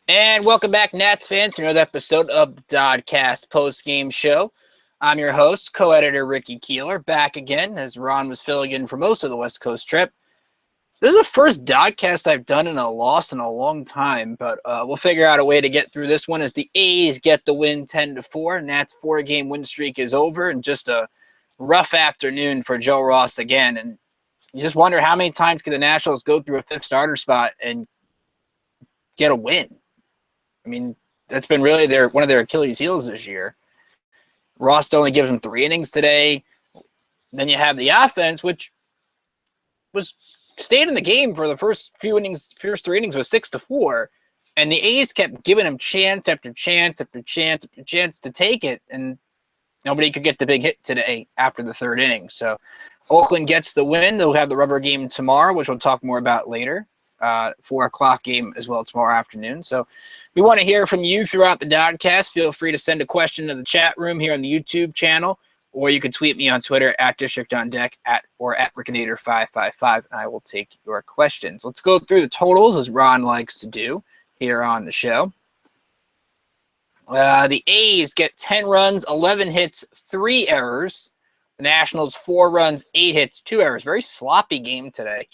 And welcome back, Nats fans, to another episode of the DoDcast Postgame Show. I'm your host, co-editor Ricky Keeler, back again as Ron was filling in for most of the West Coast trip. This is the first DoDcast I've done in a loss in a long time, but we'll figure out a way to get through this one as the A's get the win 10-4. Nats' 4-game win streak is over, and just a rough afternoon for Joe Ross again. And you just wonder how many times can the Nationals go through a fifth starter spot and get a win. I mean, that's been really one of their Achilles heels this year. Ross only gives them 3 innings today. Then you have the offense, which stayed in the game for the first 3 innings was 6-4, and the A's kept giving him chance after chance after chance after chance to take it, and nobody could get the big hit today after the 3rd inning. So Oakland gets the win. They'll have the rubber game tomorrow, which we'll talk more about later. 4 o'clock game as well tomorrow afternoon. So we want to hear from you throughout the DoDcast. Feel free to send a question to the chat room here on the YouTube channel, or you can tweet me on Twitter at DistrictOnDeck or at Rickinator555, and I will take your questions. Let's go through the totals as Ron likes to do here on the show. The A's get 10 runs, 11 hits, 3 errors. The Nationals 4 runs, 8 hits, 2 errors. Very sloppy game today.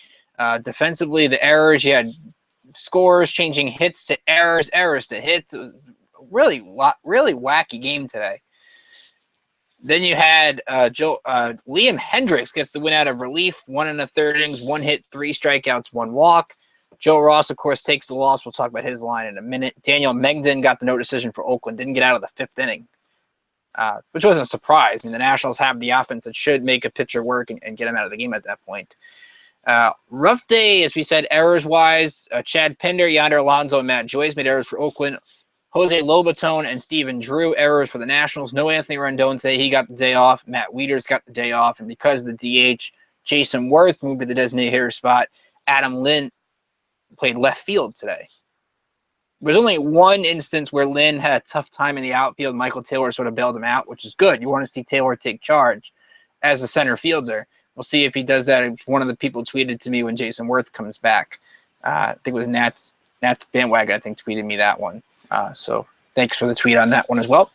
Defensively, the errors, you had scores changing hits to errors, errors to hits. It was really wacky game today. Then you had Liam Hendricks gets the win out of relief, 1 1/3 innings, 1 hit, 3 strikeouts, 1 walk. Joe Ross, of course, takes the loss. We'll talk about his line in a minute. Daniel Mengden got the no decision for Oakland, didn't get out of the 5th inning, which wasn't a surprise. I mean, the Nationals have the offense that should make a pitcher work and get him out of the game at that point. Rough day, as we said, errors-wise. Chad Pinder, Yonder Alonso, and Matt Joyce made errors for Oakland. Jose Lobaton and Steven Drew, errors for the Nationals. No Anthony Rendon today. He got the day off. Matt Wieters got the day off. And because of the DH, Jason Worth moved to the designated hitter spot. Adam Lynn played left field today. There's only one instance where Lynn had a tough time in the outfield. Michael Taylor sort of bailed him out, which is good. You want to see Taylor take charge as the center fielder. We'll see if he does that. One of the people tweeted to me when Jason Worth comes back. I think it was Nats Bandwagon, I think, tweeted me that one. So thanks for the tweet on that one as well.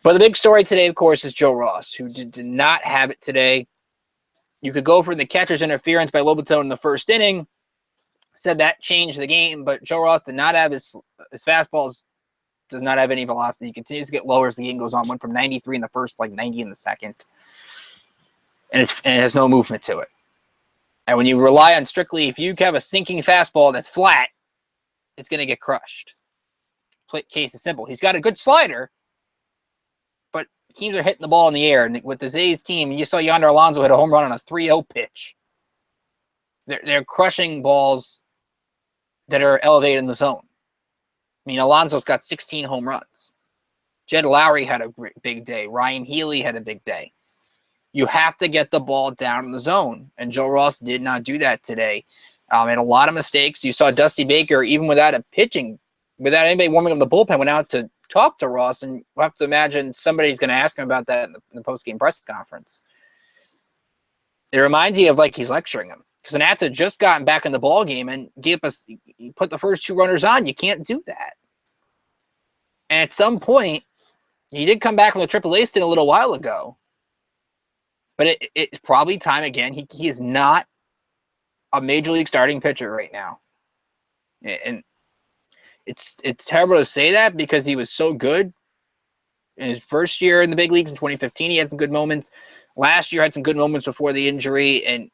But the big story today, of course, is Joe Ross, who did not have it today. You could go for the catcher's interference by Lobaton in the 1st inning. Said that changed the game, but Joe Ross did not have his fastballs, does not have any velocity. He continues to get lower as the game goes on. Went from 93 in the 1st, like 90 in the 2nd. And it has no movement to it. And when you rely on strictly, if you have a sinking fastball that's flat, it's going to get crushed. Case is simple. He's got a good slider, but teams are hitting the ball in the air. And with the A's team, you saw Yonder Alonso hit a home run on a 3-0 pitch. They're crushing balls that are elevated in the zone. I mean, Alonso's got 16 home runs. Jed Lowry had a big day. Ryan Healy had a big day. You have to get the ball down in the zone, and Joe Ross did not do that today. Made a lot of mistakes. You saw Dusty Baker, even without anybody warming up the bullpen, went out to talk to Ross, and we'll have to imagine somebody's going to ask him about that in the post-game press conference. It reminds you of like he's lecturing him, because the Nats had just gotten back in the ball game and put the first 2 runners on. You can't do that. And at some point, he did come back from the AAA stint a little while ago. But it's probably time again. He is not a major league starting pitcher right now. And it's terrible to say that because he was so good in his first year in the big leagues in 2015. He had some good moments. Last year had some good moments before the injury, and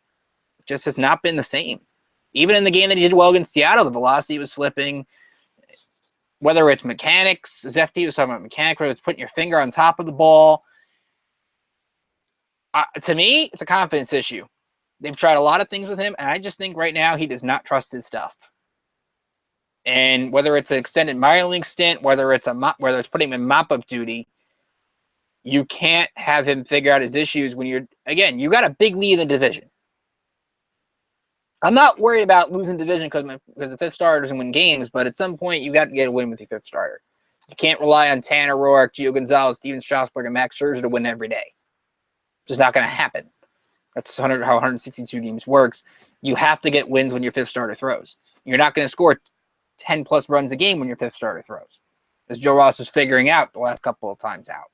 just has not been the same. Even in the game that he did well against Seattle, the velocity was slipping. Whether it's mechanics, as FP was talking about mechanics, whether it's putting your finger on top of the ball, to me, it's a confidence issue. They've tried a lot of things with him, and I just think right now he does not trust his stuff. And whether it's an extended minor league stint, whether it's putting him in mop-up duty, you can't have him figure out his issues when you got a big lead in the division. I'm not worried about losing division because the 5th starter doesn't win games, but at some point you got to get a win with your 5th starter. You can't rely on Tanner Roark, Gio Gonzalez, Steven Strasburg, and Max Scherzer to win every day. Just not going to happen. That's how 162 games works. You have to get wins when your 5th starter throws. You're not going to score 10-plus runs a game when your fifth starter throws, as Joe Ross is figuring out the last couple of times out.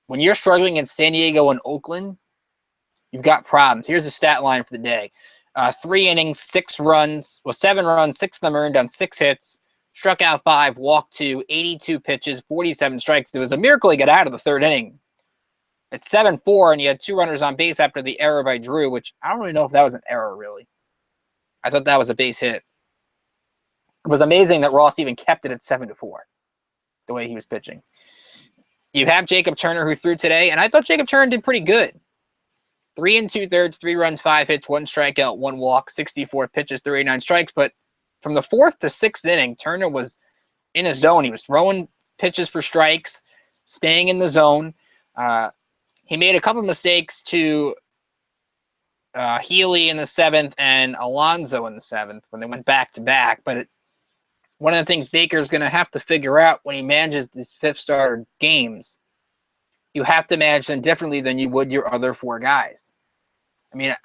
When you're struggling in San Diego and Oakland, you've got problems. Here's the stat line for the day. 3 innings, 6 runs. Well, 7 runs, 6 of them earned on 6 hits. Struck out 5, walked 2, 82 pitches, 47 strikes. It was a miracle he got out of the third inning. It's 7-4, and you had 2 runners on base after the error by Drew, which I don't really know if that was an error, really. I thought that was a base hit. It was amazing that Ross even kept it at 7-4, the way he was pitching. You have Jacob Turner, who threw today, and I thought Jacob Turner did pretty good. 3 2/3, 3 runs, 5 hits, 1 strikeout, 1 walk, 64 pitches, 39 strikes. But from the 4th to 6th inning, Turner was in a zone. He was throwing pitches for strikes, staying in the zone. He made a couple of mistakes to Healy in the 7th and Alonso in the 7th when they went back-to-back. But one of the things Baker's going to have to figure out when he manages these fifth starter games, you have to manage them differently than you would your other 4 guys. I mean,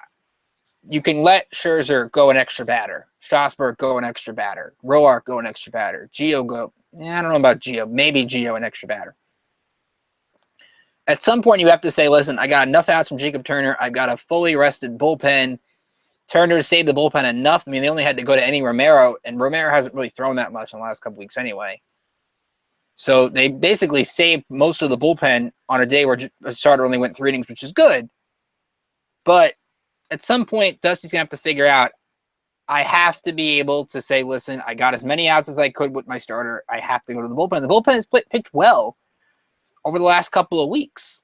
you can let Scherzer go an extra batter, Strasburg go an extra batter, Roark go an extra batter, Gio go. I don't know about Gio. Maybe Gio an extra batter. At some point, you have to say, listen, I got enough outs from Jacob Turner. I've got a fully rested bullpen. Turner saved the bullpen enough. I mean, they only had to go to Enny Romero, and Romero hasn't really thrown that much in the last couple weeks anyway. So they basically saved most of the bullpen on a day where a starter only went 3 innings, which is good. But at some point, Dusty's going to have to figure out, I have to be able to say, listen, I got as many outs as I could with my starter. I have to go to the bullpen. The bullpen has pitched well over the last couple of weeks.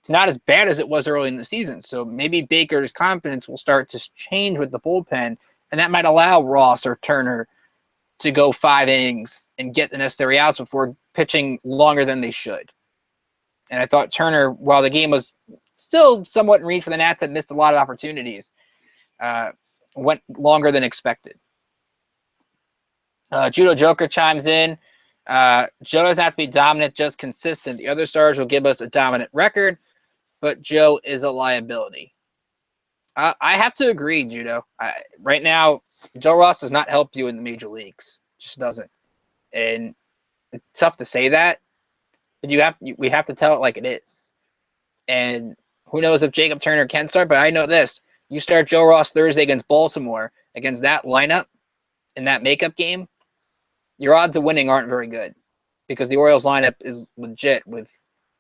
It's not as bad as it was early in the season. So maybe Baker's confidence will start to change with the bullpen, and that might allow Ross or Turner to go 5 innings and get the necessary outs before pitching longer than they should. And I thought Turner, while the game was still somewhat in reach for the Nats, had missed a lot of opportunities, went longer than expected. Judo Joker chimes in. Joe doesn't have to be dominant, just consistent. The other stars will give us a dominant record, but Joe is a liability. I have to agree, Judo. Right now, Joe Ross does not help you in the major leagues. Just doesn't. And it's tough to say that, but we have to tell it like it is. And who knows if Jacob Turner can start, but I know this. You start Joe Ross Thursday against Baltimore, against that lineup in that makeup game, your odds of winning aren't very good because the Orioles lineup is legit with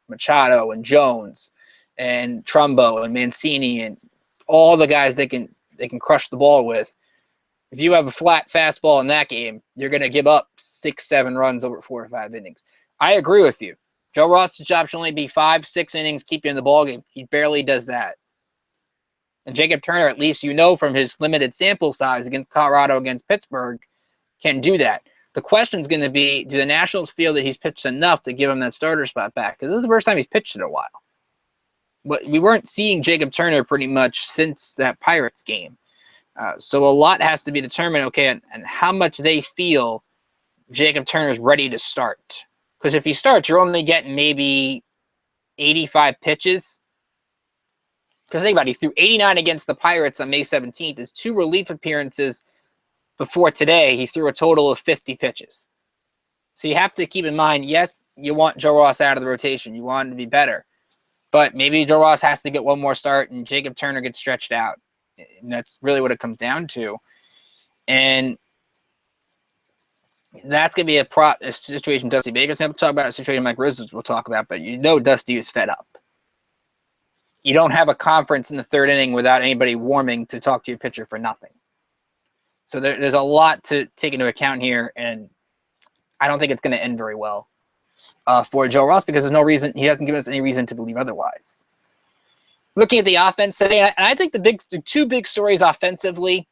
Machado and Jones and Trumbo and Mancini and all the guys they can crush the ball with. If you have a flat fastball in that game, you're going to give up 6-7 runs over 4 or 5 innings. I agree with you. Joe Ross's job should only be 5-6 innings, keep you in the ballgame. He barely does that. And Jacob Turner, at least you know from his limited sample size against Colorado, against Pittsburgh, can do that. The question is going to be, do the Nationals feel that he's pitched enough to give him that starter spot back? Because this is the first time he's pitched in a while. But we weren't seeing Jacob Turner pretty much since that Pirates game. So a lot has to be determined, okay, and how much they feel Jacob Turner's ready to start. Because if he starts, you're only getting maybe 85 pitches. Because think about it, he threw 89 against the Pirates on May 17th. His 2 relief appearances before today, he threw a total of 50 pitches. So you have to keep in mind, yes, you want Joe Ross out of the rotation. You want him to be better. But maybe Joe Ross has to get one more start and Jacob Turner gets stretched out. And that's really what it comes down to. And that's going to be a situation Dusty Baker's going to talk about, a situation Mike Rizzo will talk about, but you know Dusty is fed up. You don't have a conference in the 3rd inning without anybody warming to talk to your pitcher for nothing. So there's a lot to take into account here, and I don't think it's going to end very well for Joe Ross because there's no reason. He hasn't given us any reason to believe otherwise. Looking at the offense today, and I think the 2 big stories offensively,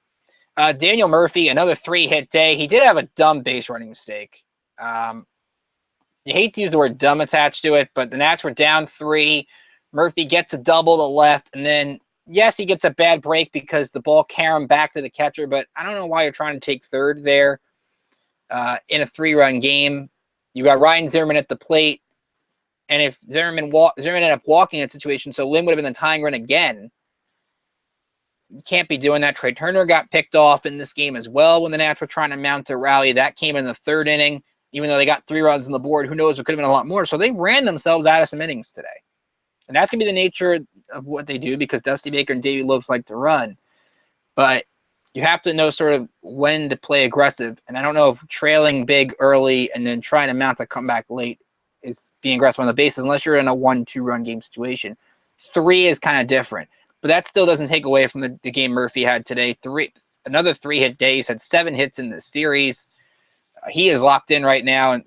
Daniel Murphy, another 3-hit day. He did have a dumb base running mistake. You hate to use the word dumb attached to it, but the Nats were down 3. Murphy gets a double to left, and then, yes, he gets a bad break because the ball carried back to the catcher, but I don't know why you're trying to take third there in a 3-run game. You got Ryan Zimmerman at the plate, and if Zimmerman ended up walking in that situation, so Lynn would have been the tying run again. You can't be doing that. Trey Turner got picked off in this game as well when the Nats were trying to mount a rally. That came in the third inning. Even though they got 3 runs on the board, who knows, it could have been a lot more. So they ran themselves out of some innings today. And that's going to be the nature of what they do because Dusty Baker and Davey Lopes like to run. But you have to know sort of when to play aggressive. And I don't know if trailing big early and then trying to mount a comeback late is being aggressive on the bases unless you're in a 1-2 run game situation. 3 is kind of different. But that still doesn't take away from the game Murphy had today. Another 3-hit day. He's had 7 hits in the series. He is locked in right now, and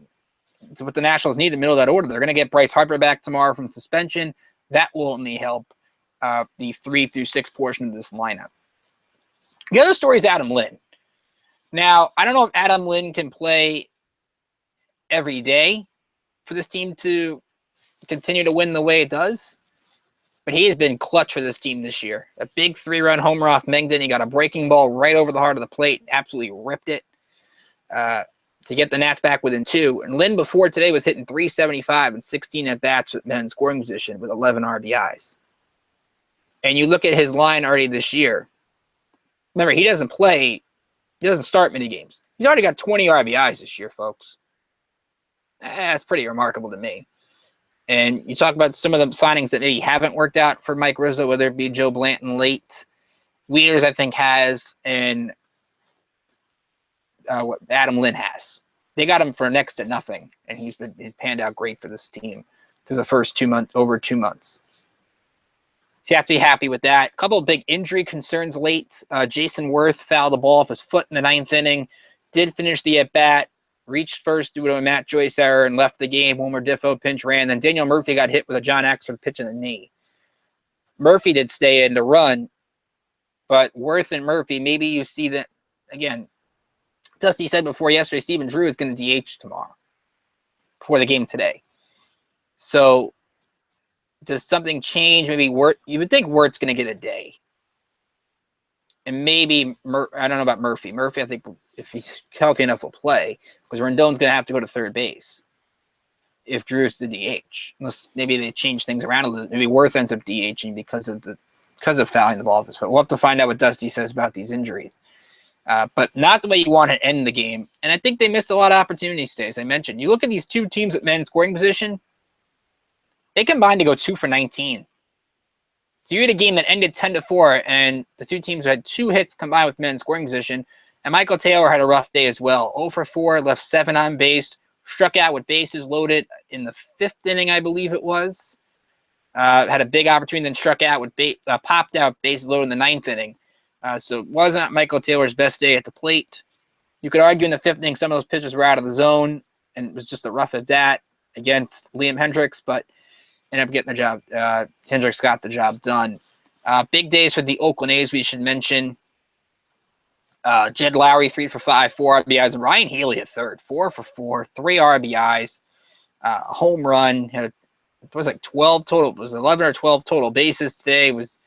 it's what the Nationals need in the middle of that order. They're going to get Bryce Harper back tomorrow from suspension. That will only help the 3 through 6 portion of this lineup. The other story is Adam Lynn. Now, I don't know if Adam Lynn can play every day for this team to continue to win the way it does, but he has been clutch for this team this year. A big 3-run homer off Mengden. He got a breaking ball right over the heart of the plate, absolutely ripped it. To get the Nats back within 2. And Lynn before today was hitting .375 and 16 at-bats with men in scoring position with 11 RBIs. And you look at his line already this year. Remember, he doesn't start many games. He's already got 20 RBIs this year, folks. That's pretty remarkable to me. And you talk about some of the signings that maybe haven't worked out for Mike Rizzo, whether it be Joe Blanton late. Wieters, I think, has, and what Adam Lynn has. They got him for next to nothing, and he's panned out great for this team through the first over 2 months. So you have to be happy with that. A couple of big injury concerns late. Jason Worth fouled the ball off his foot in the 9th inning, did finish the at-bat, reached first due to a Matt Joyce error and left the game. Homer Diffo pinch ran. Then Daniel Murphy got hit with a John Axford pitch in the knee. Murphy did stay in to run, but Worth and Murphy, maybe you see that, again, Dusty said before yesterday, Stephen Drew is going to DH tomorrow before the game today. So does something change? Maybe you would think Wirt's going to get a day. And maybe, I don't know about Murphy. Murphy, I think if he's healthy enough, will play because Rendon's going to have to go to third base if Drew's the DH. Unless maybe they change things around a little. Maybe Worth ends up DHing because of fouling the ball off his foot. We'll have to find out what Dusty says about these injuries. But not the way you want to end the game. And I think they missed a lot of opportunities today, as I mentioned. You look at these 2 teams at men scoring position, they combined to go 2 for 19. So you had a game that ended 10-4, and the 2 teams had 2 hits combined with men scoring position. And Michael Taylor had a rough day as well. 0 for 4, left 7 on base, struck out with bases loaded in the 5th inning, I believe it was. Had a big opportunity, then struck out with popped out bases loaded in the 9th inning. So it wasn't Michael Taylor's best day at the plate. You could argue in the 5th inning some of those pitches were out of the zone, and it was just a rough at that against Liam Hendricks, but ended up getting the job. Hendricks got the job done. Big days for the Oakland A's, we should mention. Jed Lowry, 3 for 5, 4 RBIs, and Ryan Healy at third, 4 for 4, 3 RBIs, a home run. It was like 12 total. It was 11 or 12 total bases today. It was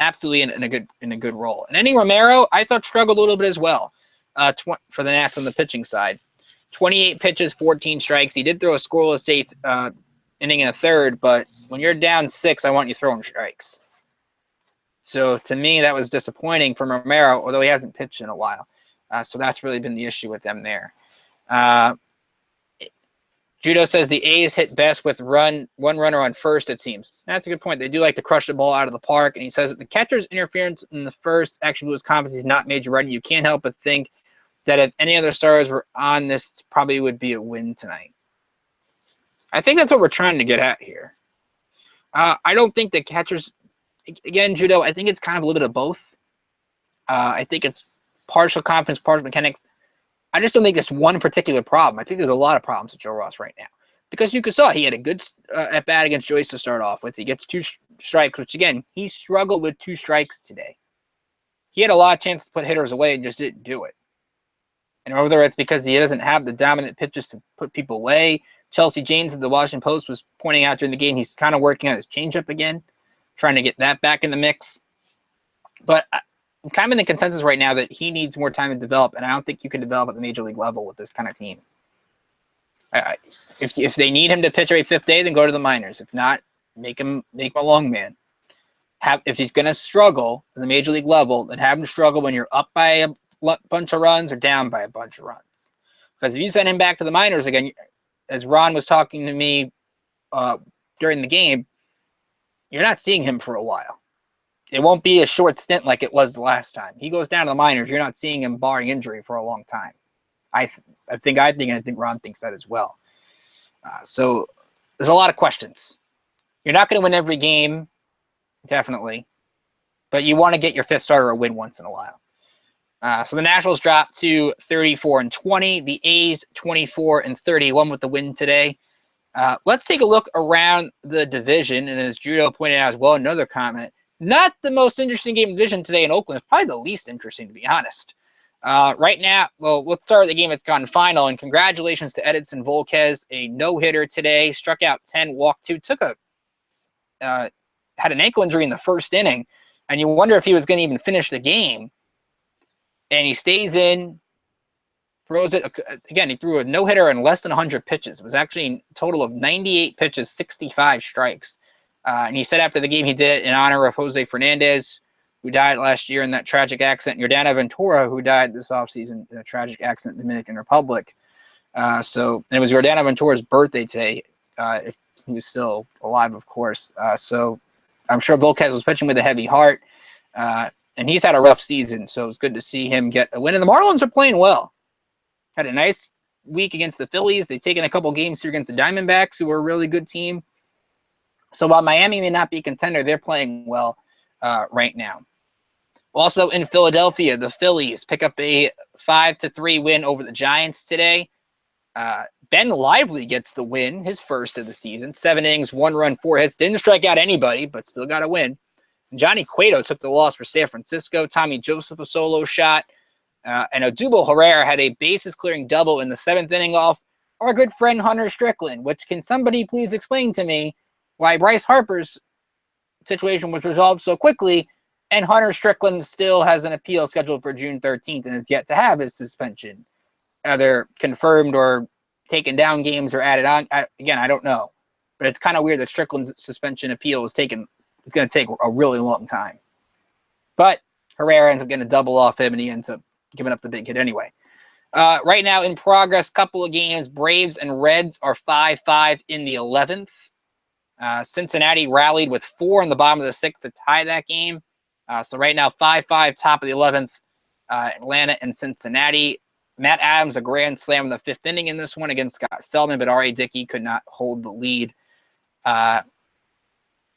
absolutely in a good role. And Eddie Romero, I thought struggled a little bit as well for the Nats on the pitching side. 28 pitches, 14 strikes. He did throw a scoreless 8th inning and a third, but when you're down 6, I want you throwing strikes. So to me, that was disappointing from Romero, although he hasn't pitched in a while. So that's really been the issue with them there. Judo says the A's hit best with one runner on first, it seems. That's a good point. They do like to crush the ball out of the park. And he says that the catcher's interference in the first actually blew his confidence. He's not major ready. You can't help but think that if any other stars were on, this probably would be a win tonight. I think that's what we're trying to get at here. I don't think the catchers, again, Judo, I think it's kind of a little bit of both. I think it's partial confidence, partial mechanics. I just don't think it's one particular problem. I think there's a lot of problems with Joe Ross right now. Because you saw he had a good at-bat against Joyce to start off with. He gets 2 strikes, which, again, he struggled with 2 strikes today. He had a lot of chances to put hitters away and just didn't do it. And whether it's because he doesn't have the dominant pitches to put people away. Chelsea Janes of the Washington Post was pointing out during the game he's kind of working on his changeup again, trying to get that back in the mix. But I'm kind of in the consensus right now that he needs more time to develop, and I don't think you can develop at the major league level with this kind of team. If they need him to pitch every 5th day, then go to the minors. If not, make him a long man. if he's going to struggle at the major league level, then have him struggle when you're up by a bunch of runs or down by a bunch of runs. Because if you send him back to the minors again, as Ron was talking to me during the game, you're not seeing him for a while. It won't be a short stint like it was the last time. He goes down to the minors, you're not seeing him barring injury for a long time. I think Ron thinks that as well. So there's a lot of questions. You're not going to win every game, definitely, but you want to get your fifth starter a win once in a while. So the Nationals dropped to 34-20. The A's 24-31 with the win today. Let's take a look around the division. And as Judo pointed out as well, another comment, not the most interesting game of division today in Oakland. It's probably the least interesting, to be honest. Right now, well, let's start with the game that's gone final. And congratulations to Edinson Volquez, a no-hitter today. Struck out 10, walked 2, had an ankle injury in the first inning. And you wonder if he was going to even finish the game. And he stays in, throws it. Again, he threw a no-hitter in less than 100 pitches. It was actually a total of 98 pitches, 65 strikes. And he said after the game he did it in honor of Jose Fernandez, who died last year in that tragic accident, and Yordano Ventura, who died this offseason in a tragic accident in the Dominican Republic. And it was Yordano Ventura's birthday today, if he was still alive, of course. So I'm sure Volquez was pitching with a heavy heart. And he's had a rough season, so it's good to see him get a win. And the Marlins are playing well. Had a nice week against the Phillies. They've taken a couple games here against the Diamondbacks, who are a really good team. So while Miami may not be a contender, they're playing well right now. Also in Philadelphia, the Phillies pick up a 5-3 win over the Giants today. Ben Lively gets the win, his first of the season. 7 innings, 1 run, 4 hits. Didn't strike out anybody, but still got a win. Johnny Cueto took the loss for San Francisco. Tommy Joseph a solo shot. And Odubel Herrera had a bases-clearing double in the 7th inning off our good friend Hunter Strickland, which can somebody please explain to me why Bryce Harper's situation was resolved so quickly and Hunter Strickland still has an appeal scheduled for June 13th and is yet to have his suspension, either confirmed or taken down games or added on. Again, I don't know. But it's kind of weird that Strickland's suspension appeal it's going to take a really long time. But Herrera ends up getting a double off him, and he ends up giving up the big hit anyway. Right now in progress, couple of games. Braves and Reds are 5-5 in the 11th. Cincinnati rallied with 4 in the bottom of the 6th to tie that game. So right now, 5-5, top of the 11th. Atlanta and Cincinnati. Matt Adams, a grand slam in the 5th inning in this one against Scott Feldman, but R.A. Dickey could not hold the lead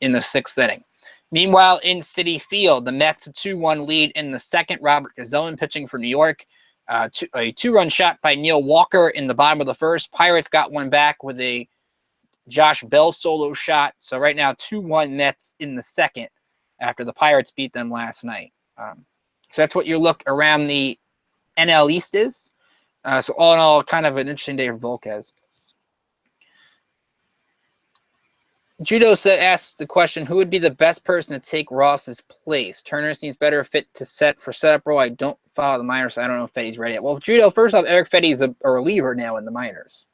in the 6th inning. Meanwhile, in Citi Field, the Mets a 2-1 lead in the 2nd. Robert Gsellman pitching for New York. A 2-run shot by Neil Walker in the bottom of the 1st. Pirates got one back with a Josh Bell solo shot. So right now, 2-1 Mets in the 2nd after the Pirates beat them last night. So that's what your look around the NL East is. So all in all, kind of an interesting day for Volquez. Judo asked the question, who would be the best person to take Ross's place? Turner seems better fit to setup role. I don't follow the minors, so I don't know if Fetty's ready yet. Well, Judo, first off, Eric Fetty's a reliever now in the minors.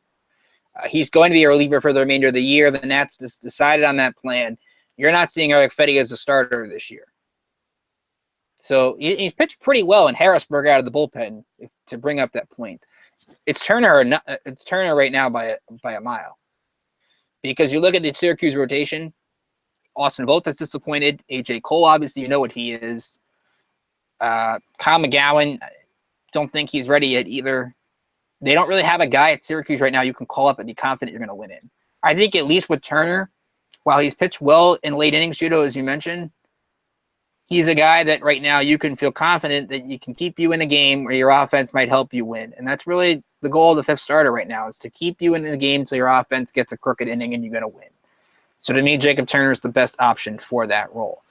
He's going to be a reliever for the remainder of the year. The Nats just decided on that plan. You're not seeing Eric Fetty as a starter this year. So he's pitched pretty well in Harrisburg out of the bullpen to bring up that point. It's Turner right now by a mile. Because you look at the Syracuse rotation, Austin Voth is disappointed. A.J. Cole, obviously, you know what he is. Kyle McGowan, don't think he's ready yet either. They don't really have a guy at Syracuse right now you can call up and be confident you're going to win in. I think at least with Turner, while he's pitched well in late innings, Judo, as you mentioned, he's a guy that right now you can feel confident that you can keep you in a game where your offense might help you win. And that's really the goal of the 5th starter right now, is to keep you in the game so your offense gets a crooked inning and you're going to win. So to me, Jacob Turner is the best option for that role.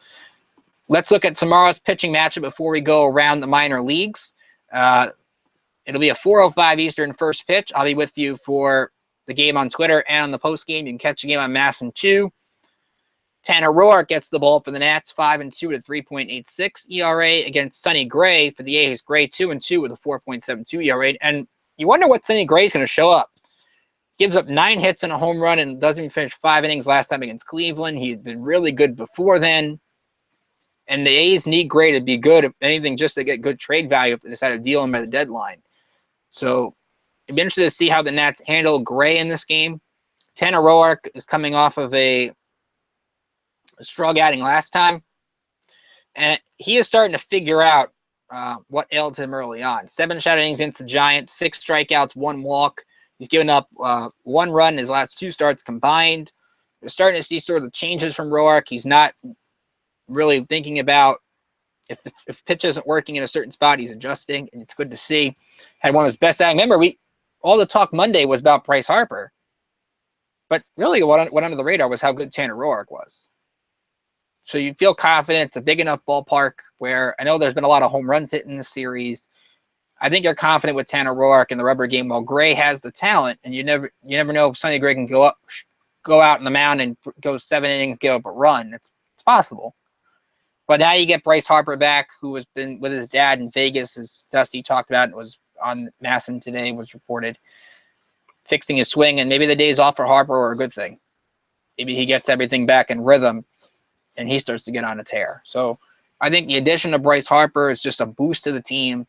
Let's look at tomorrow's pitching matchup before we go around the minor leagues. It'll be a 4:05 Eastern first pitch. I'll be with you for the game on Twitter and on the post game. You can catch the game on Masson 2. Tanner Roark gets the ball for the Nats, 5-2 at 3.86 ERA against Sonny Gray for the A's. Gray 2-2 with a 4.72 ERA. And you wonder what Sonny Gray is going to show up. Gives up 9 hits and a home run and doesn't even finish 5 innings last time against Cleveland. He had been really good before then. And the A's need Gray to be good, if anything, just to get good trade value if they decide to deal him at the deadline. So it'd be interesting to see how the Nats handle Gray in this game. Tanner Roark is coming off of a struggle outing last time, and he is starting to figure out what ailed him early on. 7 shutout innings against the Giants, 6 strikeouts, 1 walk. He's given up 1 run in his last 2 starts combined. We're starting to see sort of the changes from Roark. He's not really thinking about if pitch isn't working in a certain spot, he's adjusting, and it's good to see. Had one of his best outings. Remember, all the talk Monday was about Bryce Harper, but really what went under the radar was how good Tanner Roark was. So you feel confident. It's a big enough ballpark where I know there's been a lot of home runs hit in the series. I think you're confident with Tanner Roark in the rubber game. While Gray has the talent, and you never know if Sonny Gray can go out on the mound and go 7 innings, give up a run. It's possible. But now you get Bryce Harper back, who has been with his dad in Vegas, as Dusty talked about, and was on Masson today, was reported, fixing his swing, and maybe the days off for Harper are a good thing. Maybe he gets everything back in rhythm, and he starts to get on a tear. So I think the addition of Bryce Harper is just a boost to the team.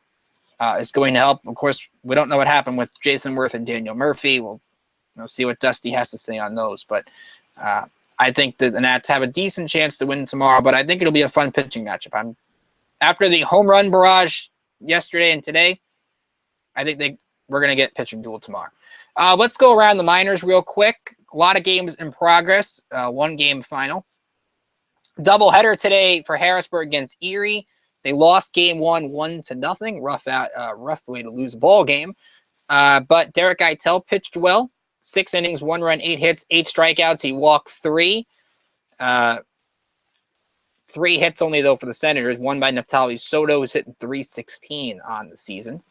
It's going to help. Of course, we don't know what happened with Jason Worth and Daniel Murphy. We'll see what Dusty has to say on those. But I think that the Nats have a decent chance to win tomorrow, but I think it'll be a fun pitching matchup. After the home run barrage yesterday and today, I think we're going to get pitching duel tomorrow. Let's go around the minors real quick. A lot of games in progress. 1 game final. Doubleheader today for Harrisburg against Erie. They lost game 1, 1-0. Rough way to lose a ball game. But Derek Eitel pitched well. 6 innings, 1 run, 8 hits, 8 strikeouts. He walked 3. 3 hits only, though, for the Senators. 1 by Neftali Soto, who's hitting .316 on the season.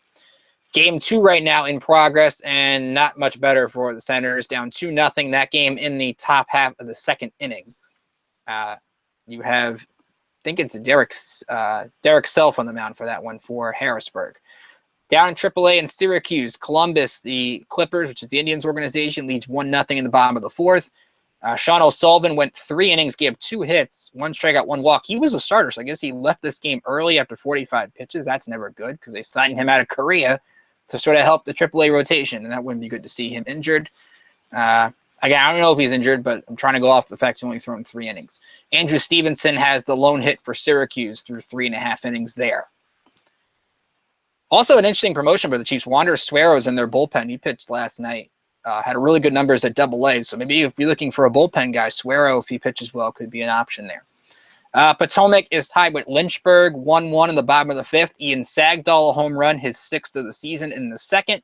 Game 2 right now in progress, and not much better for the Senators. Down 2-0. That game in the top half of the 2nd inning. You have, I think it's Derek Self on the mound for that one for Harrisburg. Down in AAA in Syracuse, Columbus, the Clippers, which is the Indians organization, leads 1-0 in the bottom of the 4th. Sean O'Sullivan went 3 innings, gave 2 hits, 1 strikeout, 1 walk. He was a starter, so I guess he left this game early after 45 pitches. That's never good because they signed him out of Korea to sort of help the AAA rotation, and that wouldn't be good to see him injured. Again, I don't know if he's injured, but I'm trying to go off the fact he's only thrown 3 innings. Andrew Stevenson has the lone hit for Syracuse through 3.5 innings there. Also, an interesting promotion for the Chiefs. Wander Suero's in their bullpen. He pitched last night. Had really good numbers at AA. So maybe if you're looking for a bullpen guy, Suero, if he pitches well, could be an option there. Potomac is tied with Lynchburg, 1-1 in the bottom of the 5th. Ian Sagdahl, a home run, his 6th of the season in the 2nd.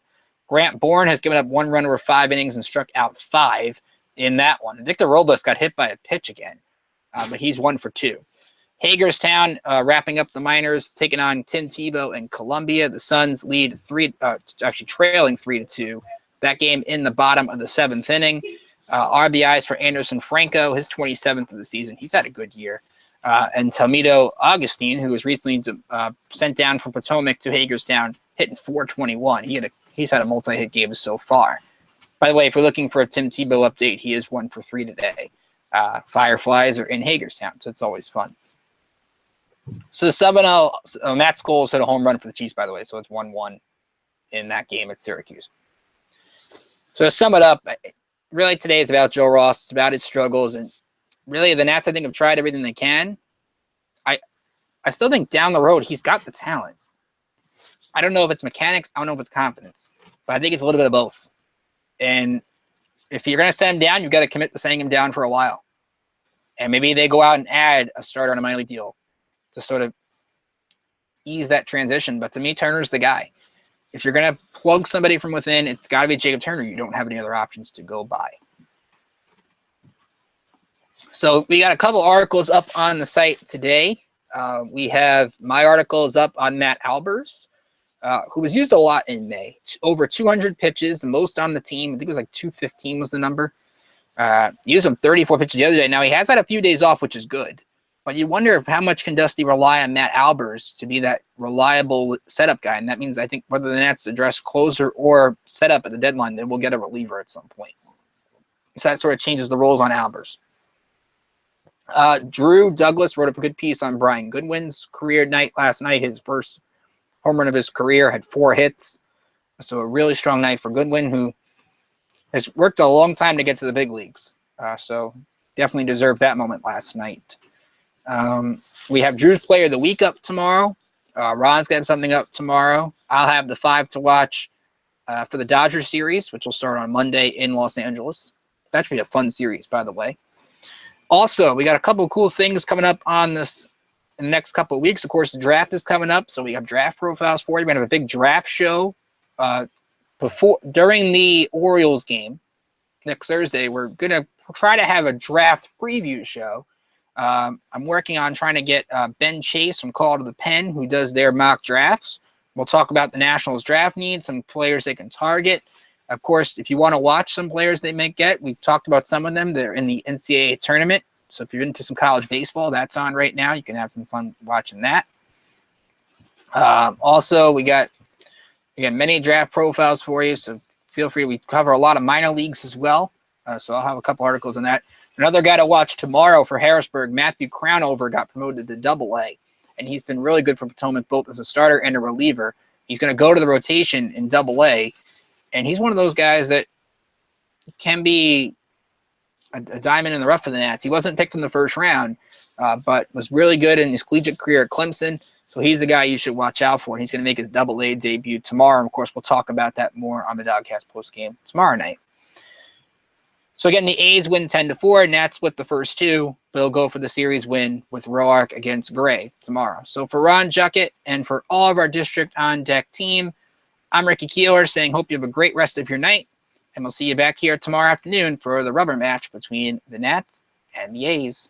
Grant Bourne has given up 1 run over 5 innings and struck out 5 in that one. Victor Robles got hit by a pitch again, but he's 1 for 2. Hagerstown wrapping up the minors, taking on Tim Tebow and Columbia. The Suns lead trailing 3-2. That game in the bottom of the 7th inning. RBIs for Anderson Franco, his 27th of the season. He's had a good year. And Talmido Augustine, who was recently sent down from Potomac to Hagerstown, hitting .421. He's had a multi-hit game so far. By the way, if you're looking for a Tim Tebow update, he is 1 for 3 today. Fireflies are in Hagerstown, so it's always fun. So the Seminole, Matt Scholes hit a home run for the Chiefs, by the way, so it's 1-1 in that game at Syracuse. So to sum it up, really today is about Joe Ross. It's about his struggles, and really the Nats, I think, have tried everything they can. I still think down the road he's got the talent. I don't know if it's mechanics. I don't know if it's confidence. But I think it's a little bit of both. And if you're going to send him down, you've got to commit to sending him down for a while. And maybe they go out and add a starter on a minor league deal to sort of ease that transition. But to me, Turner's the guy. If you're going to plug somebody from within, it's got to be Jacob Turner. You don't have any other options to go by. So we got a couple articles up on the site today. We have my article is up on Matt Albers, who was used a lot in May. Over 200 pitches, the most on the team. I think it was like 215 was the number. He used him 34 pitches the other day. Now, he has had a few days off, which is good. But you wonder how much can Dusty rely on Matt Albers to be that reliable setup guy. And that means, I think, whether the Nats address closer or setup at the deadline, they will get a reliever at some point. So that sort of changes the roles on Albers. Drew Douglas wrote up a good piece on Brian Goodwin's career night last night. His first home run of his career, had 4 hits. So a really strong night for Goodwin, who has worked a long time to get to the big leagues. So definitely deserved that moment last night. We have Drew's Player of the Week up tomorrow. Ron's got something up tomorrow. I'll have the 5 to watch for the Dodgers series, which will start on Monday in Los Angeles. That should be a fun series, by the way. Also, we got a couple of cool things coming up on this in the next couple of weeks. Of course, the draft is coming up, so we have draft profiles for you. We're going to have a big draft show during the Orioles game next Thursday. We're going to try to have a draft preview show. I'm working on trying to get Ben Chase from Call to the Pen, who does their mock drafts. We'll talk about the Nationals draft needs, some players they can target. Of course, if you want to watch some players they may get, we've talked about some of them. They're in the NCAA tournament. So if you're into some college baseball, that's on right now. You can have some fun watching that. Also, we got, again, many draft profiles for you. So feel free. We cover a lot of minor leagues as well. So I'll have a couple articles on that. Another guy to watch tomorrow for Harrisburg, Matthew Crownover, got promoted to Double-A. And he's been really good for Potomac, both as a starter and a reliever. He's going to go to the rotation in Double-A. And he's one of those guys that can be a diamond in the rough for the Nats. He wasn't picked in the first round, but was really good in his collegiate career at Clemson. So he's the guy you should watch out for. And he's going to make his Double-A debut tomorrow. And of course, we'll talk about that more on the DoDcast postgame tomorrow night. So again, the A's win 10-4. Nats split the first 2. But they'll go for the series win with Roark against Gray tomorrow. So for Ron Juckett and for all of our District on Deck team, I'm Ricky Keeler saying hope you have a great rest of your night, and we'll see you back here tomorrow afternoon for the rubber match between the Nats and the A's.